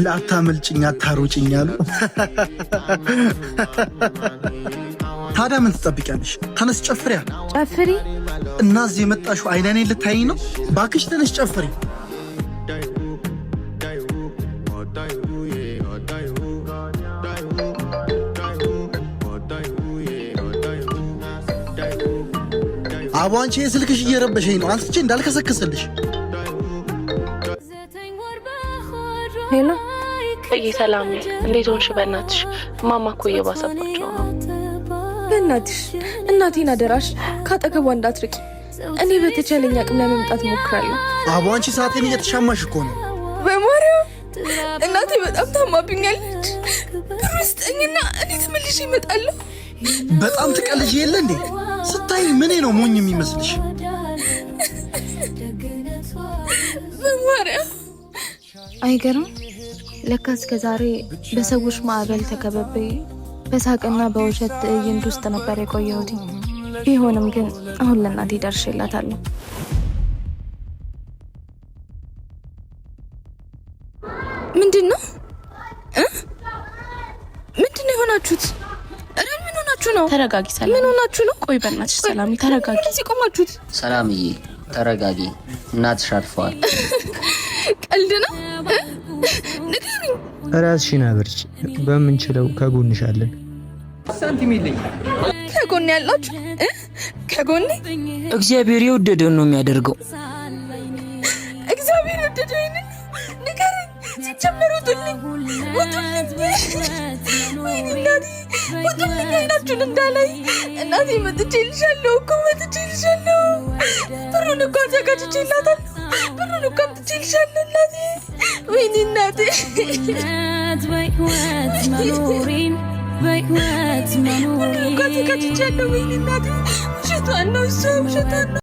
ላታመልጭኝ አታሮጭኝ አሉ። ታዲያ ምን ትጠብቂያለሽ? ተነስ ጨፍሪያ። ጨፍሪ እና እዚህ የመጣሽው አይነኔ ልታይኝ ነው? ባክሽ ተነስ ጨፍሪ። አቦ አንቺ ስልክሽ እየረበሸኝ ነው። አንስቼ እንዳልከሰከስልሽ። ሄሎ ሰላም እንዴት ሆንሽ? በእናትሽ ማማ እኮ እየባሰባቸው ነው። በእናትሽ እናቴን አደራሽ ካጠገቧ እንዳትርቂ። እኔ በተቻለኝ አቅም ለመምጣት ሞክራለሁ። አቦ አንቺ ሰዓቴን እየተሻማሽ እኮ ነው። በማርያም እናቴ በጣም ታማብኛለች። ብር ስጠኝና እኔ ተመልሼ እመጣለሁ። በጣም ትቀልጅ የለ እንዴ? ስታይ ምን ነው ሞኝ የሚመስልሽ? በማርያም አይገርም። ለካ እስከ ዛሬ በሰዎች ማዕበል ተከበቤ በሳቅና በውሸት ትዕይንት ውስጥ ነበር የቆየሁት። ቢሆንም ግን አሁን ለእናቴ ደርሼላታለሁ። ምንድነው የሆናችሁት? ምን ሆናችሁ ነው? ተረጋጊ ሰላም። ምን ሆናችሁ ነው? ቆይ በእናትሽ ሰላም ተረጋጊ። እዚህ ቆማችሁት? ሰላምዬ ተረጋጊ፣ እናትሽ አርፈዋል። ቀልድ ነው። ንገሪኝ። ራስሽን አብርች፣ በምንችለው ከጎንሽ አለን። ሳንቲም የለኝ። ከጎን ያላችሁ ከጎን እግዚአብሔር የወደደውን ነው የሚያደርገው። እግዚአብሔር የወደደውን ንገሪኝ። ሲጀመር ውጡልኝ። ወይኔ እናቴ ውጡልኝ። አይናችሁን እንዳላይ እናቴ መጥቼልሻለሁ እኮ መጥቼልሻለሁ። ብሩን እኮ አዘጋጅቼላታለሁ። ብሩን እኮ አምጥቼልሻለሁ እናቴ። ወይኔ እናቴ ብሩን እኮ አዘጋጅቼላታለሁ። ወይኔ እናቴ ውሸቷን ነው እሷ ውሸቷን ነው።